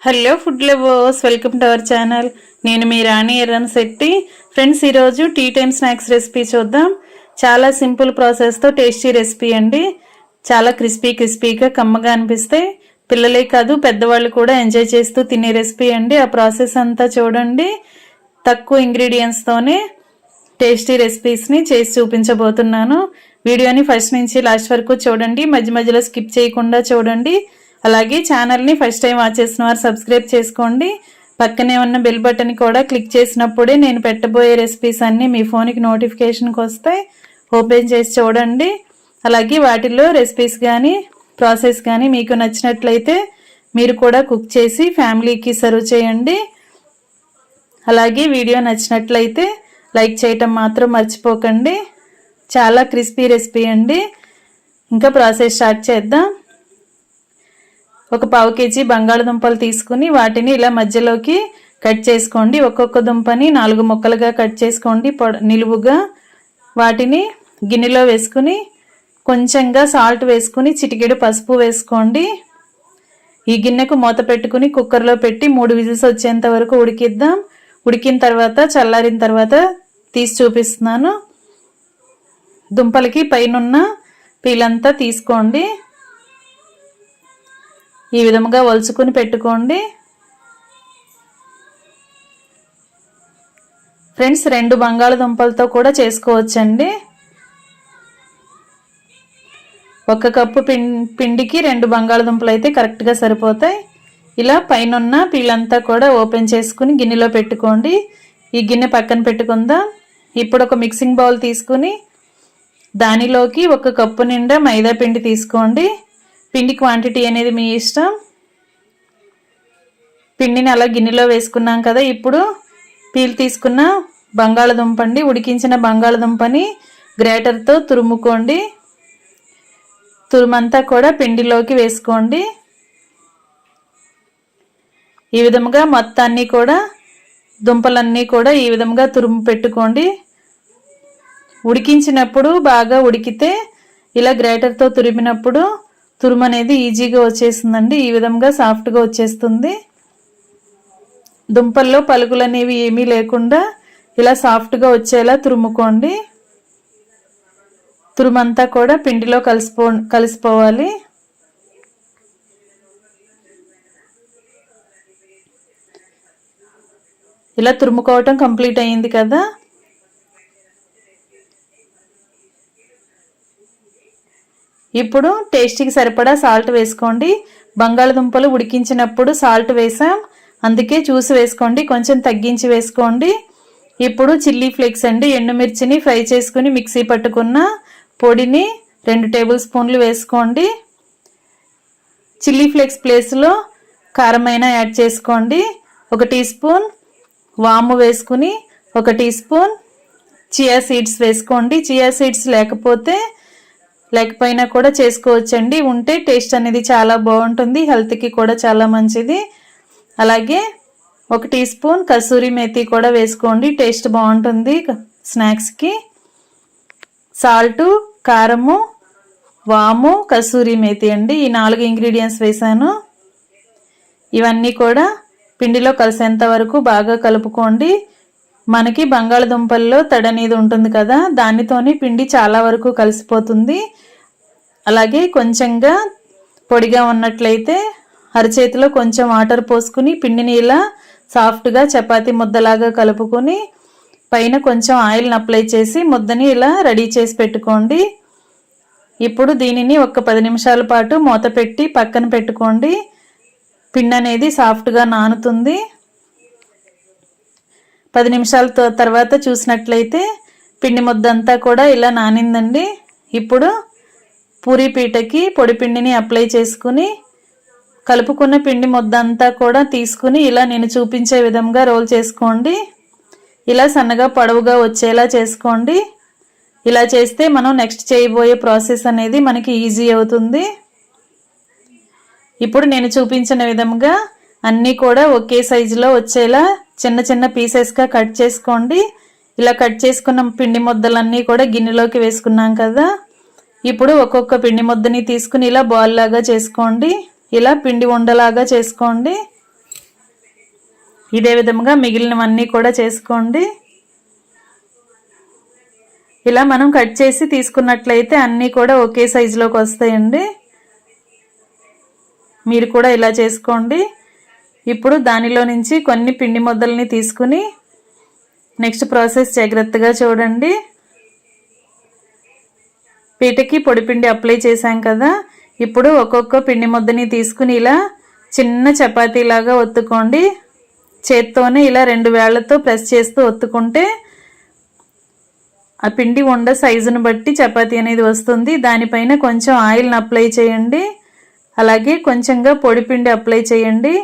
Hello food lovers, welcome to our channel. నేను మీ రాణి ఎర్రనశెట్టి. Friends, ఈరోజు tea time snacks recipe చూద్దాం. చాలా సింపుల్ ప్రాసెస్తో టేస్టీ రెసిపీ అండి. చాలా క్రిస్పీగా కమ్మగా అనిపిస్తే పిల్లలే కాదు పెద్దవాళ్ళు కూడా ఎంజాయ్ చేస్తూ తినే రెసిపీ అండి. ఆ ప్రాసెస్ అంతా చూడండి. తక్కువ ఇంగ్రీడియంట్స్తోనే టేస్టీ రెసిపీస్ని చేసి చూపించబోతున్నాను. వీడియోని ఫస్ట్ నుంచి లాస్ట్ వరకు చూడండి, మధ్య మధ్యలో స్కిప్ చేయకుండా చూడండి. అలాగే ఛానల్ని ఫస్ట్ టైం వాచ్ చేసిన వారు సబ్స్క్రైబ్ చేసుకోండి. పక్కనే ఉన్న బెల్ బటన్ కూడా క్లిక్ చేసినప్పుడే నేను పెట్టబోయే రెసిపీస్ అన్నీ మీ ఫోన్కి నోటిఫికేషన్కి వస్తాయి. ఓపెన్ చేసి చూడండి. అలాగే వాటిల్లో రెసిపీస్ కానీ ప్రాసెస్ కానీ మీకు నచ్చినట్లయితే మీరు కూడా కుక్ చేసి ఫ్యామిలీకి సర్వ్ చేయండి. అలాగే వీడియో నచ్చినట్లయితే లైక్ చేయటం మాత్రం మర్చిపోకండి. చాలా క్రిస్పీ రెసిపీ అండి. ఇంకా ప్రాసెస్ స్టార్ట్ చేద్దాం. ఒక పావు కేజీ బంగాళదుంపలు తీసుకుని వాటిని ఇలా మధ్యలోకి కట్ చేసుకోండి. ఒక్కొక్క దుంపని 4 ముక్కలుగా కట్ చేసుకోండి నిలువుగా. వాటిని గిన్నెలో వేసుకుని కొంచెంగా సాల్ట్ వేసుకుని చిటికెడు పసుపు వేసుకోండి. ఈ గిన్నెకు మూత పెట్టుకుని కుక్కర్లో పెట్టి 3 విజిల్స్ వచ్చేంత వరకు ఉడికిద్దాం. ఉడికిన తర్వాత చల్లారిన తర్వాత తీసి చూపిస్తున్నాను. దుంపలకి పైనున్న పీలంతా తీసుకోండి. ఈ విధముగా వలుచుకుని పెట్టుకోండి. ఫ్రెండ్స్, 2 బంగాళదుంపలతో కూడా చేసుకోవచ్చండి. 1 కప్పు పిండికి 2 బంగాళదుంపలు అయితే కరెక్ట్గా సరిపోతాయి. ఇలా పైనున్న పీలంతా కూడా ఓపెన్ చేసుకుని గిన్నెలో పెట్టుకోండి. ఈ గిన్నె పక్కన పెట్టుకుందాం. ఇప్పుడు ఒక మిక్సింగ్ బౌల్ తీసుకుని దానిలోకి 1 కప్పు నిండా మైదా పిండి తీసుకోండి. పిండి క్వాంటిటీ అనేది మీ ఇష్టం. పిండిని అలా గిన్నెలో వేసుకున్నాం కదా. ఇప్పుడు పీల్ తీసుకున్న బంగాళదుంప అండి, ఉడికించిన బంగాళదుంపని గ్రేటర్తో తురుముకోండి. తురుమంతా కూడా పిండిలోకి వేసుకోండి. ఈ విధముగా మొత్తాన్ని కూడా దుంపలన్నీ కూడా ఈ విధముగా తురుము పెట్టుకోండి. ఉడికించినప్పుడు బాగా ఉడికితే ఇలా గ్రేటర్తో తురిమినప్పుడు తురుము అనేది ఈజీగా వచ్చేస్తుందండి. ఈ విధంగా సాఫ్ట్గా వచ్చేస్తుంది. దుంపల్లో పలుకులు అనేవి ఏమీ లేకుండా ఇలా సాఫ్ట్గా వచ్చేలా తురుముకోండి. తురుమంతా కూడా పిండిలో కలిసిపోవాలి. ఇలా తురుముకోవటం కంప్లీట్ అయ్యింది కదా. ఇప్పుడు టేస్ట్కి సరిపడా సాల్ట్ వేసుకోండి. బంగాళదుంపలు ఉడికించినప్పుడు సాల్ట్ వేసాం, అందుకే చూసి వేసుకోండి, కొంచెం తగ్గించి వేసుకోండి. ఇప్పుడు చిల్లీ ఫ్లేక్స్ అండి, ఎండుమిర్చిని ఫ్రై చేసుకుని మిక్సీ పట్టుకున్న పొడిని 2 టేబుల్ స్పూన్లు వేసుకోండి. చిల్లీ ఫ్లేక్స్ ప్లేస్లో కారమైనా యాడ్ చేసుకోండి. 1 టీ స్పూన్ వాము వేసుకుని 1 టీ స్పూన్ చియా సీడ్స్ వేసుకోండి. చియా సీడ్స్ లేకపోయినా కూడా చేసుకోవచ్చండి. ఉంటే టేస్ట్ అనేది చాలా బాగుంటుంది, హెల్త్కి కూడా చాలా మంచిది. అలాగే 1 టీ స్పూన్ కసూరి మేతి కూడా వేసుకోండి, టేస్ట్ బాగుంటుంది స్నాక్స్కి. సాల్టు, కారము, వాము, కసూరి మేతి అండి, ఈ 4 ఇంగ్రీడియంట్స్ వేసాను. ఇవన్నీ కూడా పిండిలో కలిసేంత వరకు బాగా కలుపుకోండి. మనకి బంగాళదుంపల్లో తడి అనేది ఉంటుంది కదా, దానితోనే పిండి చాలా వరకు కలిసిపోతుంది. అలాగే కొంచెంగా పొడిగా ఉన్నట్లయితే అరచేతిలో కొంచెం వాటర్ పోసుకుని పిండిని ఇలా సాఫ్ట్గా చపాతీ ముద్దలాగా కలుపుకొని పైన కొంచెం ఆయిల్ని అప్లై చేసి ముద్దని ఇలా రెడీ చేసి పెట్టుకోండి. ఇప్పుడు దీనిని ఒక 10 నిమిషాల పాటు మూత పెట్టి పక్కన పెట్టుకోండి. పిండి అనేది సాఫ్ట్గా నానుతుంది. 10 నిమిషాల తర్వాత చూసినట్లయితే పిండి ముద్దంతా కూడా ఇలా నానిందండి. ఇప్పుడు పూరీ పీటకి పొడి పిండిని అప్లై చేసుకుని కలుపుకున్న పిండి ముద్దంతా కూడా తీసుకుని ఇలా నేను చూపించే విధంగా రోల్ చేసుకోండి. ఇలా సన్నగా పొడవుగా వచ్చేలా చేసుకోండి. ఇలా చేస్తే మనం నెక్స్ట్ చేయబోయే ప్రాసెస్ అనేది మనకి ఈజీ అవుతుంది. ఇప్పుడు నేను చూపించిన విధంగా అన్నీ కూడా ఒకే సైజులో వచ్చేలా చిన్న చిన్న పీసెస్గా కట్ చేసుకోండి. ఇలా కట్ చేసుకున్న పిండి ముద్దలన్నీ కూడా గిన్నెలోకి వేసుకున్నాం కదా. ఇప్పుడు ఒక్కొక్క పిండి ముద్దని తీసుకుని ఇలా బాల్ లాగా చేసుకోండి. ఇలా పిండి ఉండలాగా చేసుకోండి. ఇదే విధంగా మిగిలినవన్నీ కూడా చేసుకోండి. ఇలా మనం కట్ చేసి తీసుకున్నట్లయితే అన్నీ కూడా ఒకే సైజులోకి వస్తాయండి. మీరు కూడా ఇలా చేసుకోండి. ఇప్పుడు దానిలో నుంచి కొన్ని పిండి ముద్దల్ని తీసుకుని నెక్స్ట్ ప్రాసెస్ జాగ్రత్తగా చూడండి. పీటకి పొడిపిండి అప్లై చేశాం కదా, ఇప్పుడు ఒక్కొక్క పిండి ముద్దని తీసుకుని ఇలా చిన్న చపాతీలాగా ఒత్తుకోండి. చేత్తోనే ఇలా 2 వేళ్లతో ప్రెస్ చేస్తూ ఒత్తుకుంటే ఆ పిండి ఉండ సైజును బట్టి చపాతీ అనేది వస్తుంది. దానిపైన కొంచెం ఆయిల్ని అప్లై చేయండి. అలాగే కొంచెంగా పొడిపిండి అప్లై చేయండి.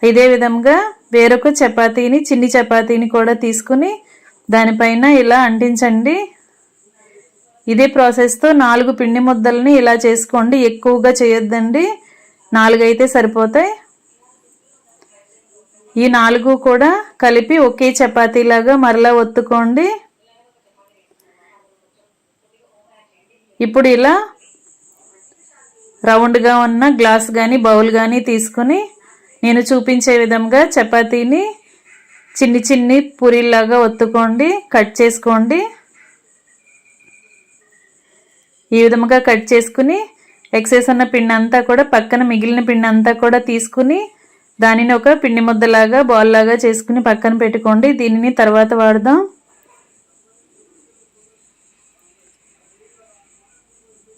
ఇదే విధంగా వేరొక చపాతీని, చిన్ని చపాతీని కూడా తీసుకుని దానిపైన ఇలా అంటించండి. ఇదే ప్రాసెస్తో 4 పిండి ముద్దల్ని ఇలా చేసుకోండి. ఎక్కువగా చేయొద్దండి, 4 అయితే సరిపోతాయి. ఈ 4 కూడా కలిపి ఒకే చపాతీలాగా మరలా ఒత్తుకోండి. ఇప్పుడు ఇలా రౌండ్గా ఉన్న గ్లాస్ కానీ బౌల్ కానీ తీసుకుని నేను చూపించే విధంగా చపాతీని చిన్ని చిన్ని పూరీలాగా ఒత్తుకోండి, కట్ చేసుకోండి. ఈ విధంగా కట్ చేసుకుని ఎక్సెస్ ఉన్న పిండి అంతా కూడా పక్కన మిగిలిన పిండి అంతా కూడా తీసుకుని దానిని ఒక పిండి ముద్దలాగా బాల్ లాగా చేసుకుని పక్కన పెట్టుకోండి. దీనిని తర్వాత వాడదాం.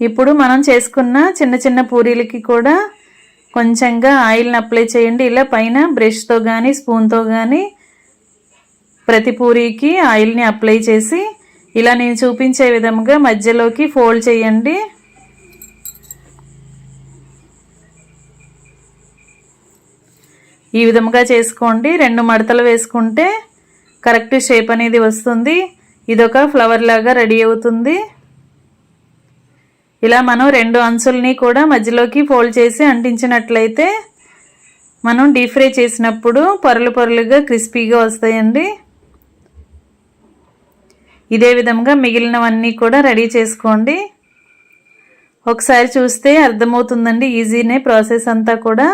ఇప్పుడు మనం చేసుకున్న చిన్న చిన్న పూరీలకి కూడా కొంచెంగా ఆయిల్ని అప్లై చేయండి. ఇలా పైన బ్రష్తో కానీ స్పూన్తో కానీ ప్రతి పూరీకి ఆయిల్ని అప్లై చేసి ఇలా నేను చూపించే విధంగా మధ్యలోకి ఫోల్డ్ చేయండి. ఈ విధంగా చేసుకోండి. 2 మడతలు వేసుకుంటే కరెక్ట్ షేప్ అనేది వస్తుంది. ఇదొక ఫ్లవర్ లాగా రెడీ అవుతుంది. ఇలా మనం 2 అంచుల్ని కూడా మధ్యలోకి ఫోల్డ్ చేసి అంటించినట్లయితే మనం డీప్ ఫ్రై చేసినప్పుడు పొరలు పొరలుగా క్రిస్పీగా వస్తాయండి. ఇదే విధంగా మిగిలినవన్నీ కూడా రెడీ చేసుకోండి. ఒకసారి చూస్తే అర్థమవుతుందండి, ఈజీనే ప్రాసెస్ అంతా కూడా.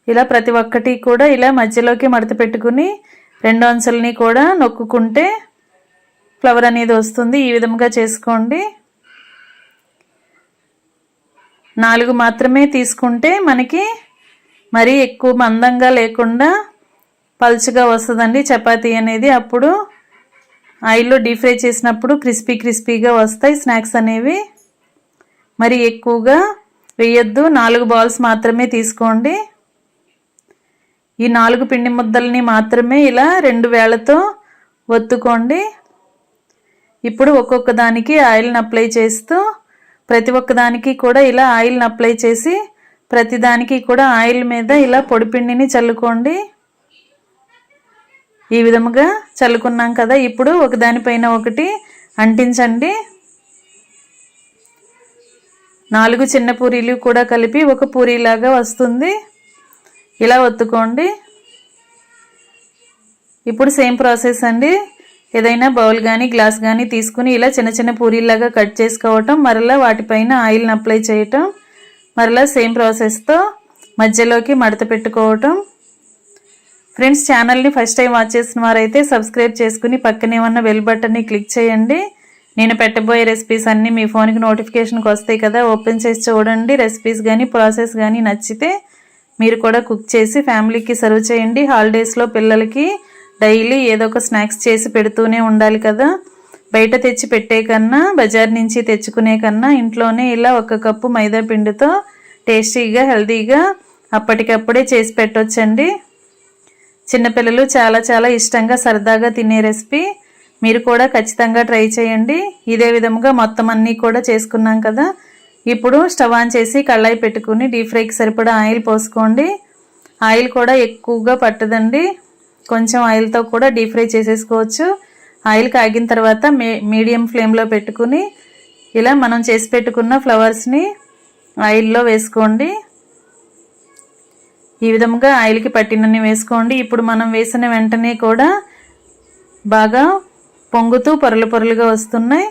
ఇలా ప్రతి ఒక్కటి కూడా ఇలా మధ్యలోకి మడత పెట్టుకుని 2 అంచుల్ని కూడా నొక్కుకుంటే ఫ్లవర్ అనేది వస్తుంది. ఈ విధంగా చేసుకోండి. 4 మాత్రమే తీసుకుంటే మనకి మరీ ఎక్కువ మందంగా లేకుండా పల్చగా వస్తుందండి చపాతీ అనేది. అప్పుడు ఆయిల్లో డీప్ ఫ్రై చేసినప్పుడు క్రిస్పీగా వస్తాయి స్నాక్స్ అనేవి. మరి ఎక్కువగా వేయొద్దు, 4 బాల్స్ మాత్రమే తీసుకోండి. ఈ 4 పిండి ముద్దల్ని మాత్రమే ఇలా 2 వేళ్లతో ఒత్తుకోండి. ఇప్పుడు ఒక్కొక్క దానికి ఆయిల్ని అప్లై చేస్తూ ప్రతి ఒక్క దానికి కూడా ఇలా ఆయిల్ని అప్లై చేసి ప్రతి దానికి కూడా ఆయిల్ మీద ఇలా పొడిపిండిని చల్లుకోండి. ఈ విధముగా చల్లుకున్నాం కదా, ఇప్పుడు ఒకదానిపైన ఒకటి అంటించండి. 4 చిన్న పూరీలు కూడా కలిపి ఒక పూరీలాగా వస్తుంది. ఇలా ఒత్తుకోండి. ఇప్పుడు సేమ్ ప్రాసెస్ అండి. ఏదైనా బౌల్ కానీ గ్లాస్ కానీ తీసుకుని ఇలా చిన్న చిన్న పూరీలాగా కట్ చేసుకోవటం, మరలా వాటిపైన ఆయిల్ని అప్లై చేయటం, మరలా సేమ్ ప్రాసెస్తో మధ్యలోకి మడత పెట్టుకోవటం. ఫ్రెండ్స్, ఛానల్ని ఫస్ట్ టైం వాచ్ చేసిన వారైతే సబ్స్క్రైబ్ చేసుకుని పక్కనే ఉన్న బెల్ బటన్ని క్లిక్ చేయండి. నేను పెట్టబోయే రెసిపీస్ అన్నీ మీ ఫోన్కి నోటిఫికేషన్కి వస్తాయి కదా, ఓపెన్ చేసి చూడండి. రెసిపీస్ కానీ ప్రాసెస్ కానీ నచ్చితే మీరు కూడా కుక్ చేసి ఫ్యామిలీకి సర్వ్ చేయండి. హాలిడేస్లో పిల్లలకి డైలీ ఏదో ఒక స్నాక్స్ చేసి పెడుతూనే ఉండాలి కదా. బయట తెచ్చి పెట్టే కన్నా, బజార్ నుంచి తెచ్చుకునే కన్నా ఇంట్లోనే ఇలా 1 కప్పు మైదా పిండితో టేస్టీగా హెల్తీగా అప్పటికప్పుడే చేసి పెట్టొచ్చండి. చిన్నపిల్లలు చాలా చాలా ఇష్టంగా సరదాగా తినే రెసిపీ. మీరు కూడా ఖచ్చితంగా ట్రై చేయండి. ఇదే విధంగా మొత్తం అన్నీ కూడా చేసుకున్నాం కదా. ఇప్పుడు స్టవ్ ఆన్ చేసి కళాయి పెట్టుకుని డీప్ ఫ్రైకి సరిపడా ఆయిల్ పోసుకోండి. ఆయిల్ కూడా ఎక్కువగా పట్టదండి, కొంచెం ఆయిల్తో కూడా డీప్ ఫ్రై చేసేసుకోవచ్చు. ఆయిల్ కాగిన తర్వాత మీడియం ఫ్లేమ్లో పెట్టుకుని ఇలా మనం చేసి పెట్టుకున్న ఫ్లవర్స్ని ఆయిల్లో వేసుకోండి. ఈ విధంగా ఆయిల్కి పట్టినన్ని వేసుకోండి. ఇప్పుడు మనం వేసిన వెంటనే కూడా బాగా పొంగుతూ పొరలు పొరలుగా వస్తున్నాయి.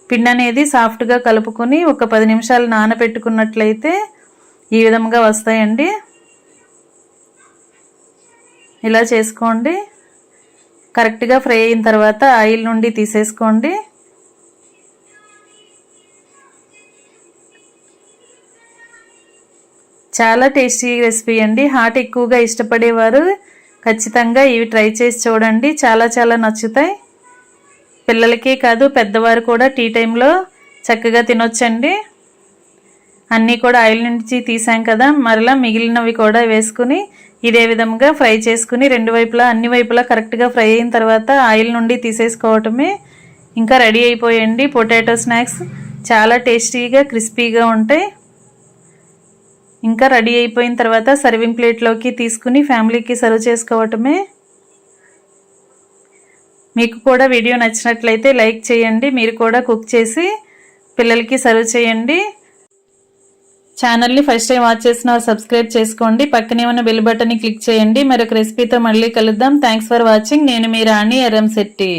పిండి అనేది సాఫ్ట్గా కలుపుకొని ఒక 10 నిమిషాలు నానబెట్టుకున్నట్లయితే ఈ విధంగా వస్తాయండి. ఇలా చేసుకోండి. కరెక్ట్గా ఫ్రై అయిన తర్వాత ఆయిల్ నుండి తీసేసుకోండి. చాలా టేస్టీ రెసిపీ అండి. హాట్ ఎక్కువగా ఇష్టపడేవారు ఖచ్చితంగా ఇవి ట్రై చేసి చూడండి. చాలా చాలా నచ్చుతాయి. పిల్లలకే కాదు పెద్దవారు కూడా టీ టైంలో చక్కగా తినొచ్చండి. అన్నీ కూడా ఆయిల్ నుంచి తీసాం కదా, మరలా మిగిలినవి కూడా వేసుకుని ఇదే విధంగా ఫ్రై చేసుకుని అన్ని వైపులా కరెక్ట్గా ఫ్రై అయిన తర్వాత ఆయిల్ నుండి తీసేసుకోవటమే. ఇంకా రెడీ అయిపోయండి పొటాటో స్నాక్స్. చాలా టేస్టీగా క్రిస్పీగా ఉంటాయి. ఇంకా రెడీ అయిపోయిన తర్వాత సర్వింగ్ ప్లేట్లోకి తీసుకుని ఫ్యామిలీకి సర్వ్ చేసుకోవటమే. మీకు కూడా వీడియో నచ్చినట్లయితే లైక్ చేయండి. మీరు కూడా కుక్ చేసి పిల్లలకి సర్వ్ చేయండి. ఛానల్ని ఫస్ట్ టైం వాచ్ చేసిన వారు సబ్స్క్రైబ్ చేసుకోండి. పక్కనే ఉన్న బెల్ బటన్ని క్లిక్ చేయండి. మరొక రెసిపీతో మళ్ళీ కలుద్దాం. Thanks for watching. నేను మీ రాణి ఎర్రంశెట్టి.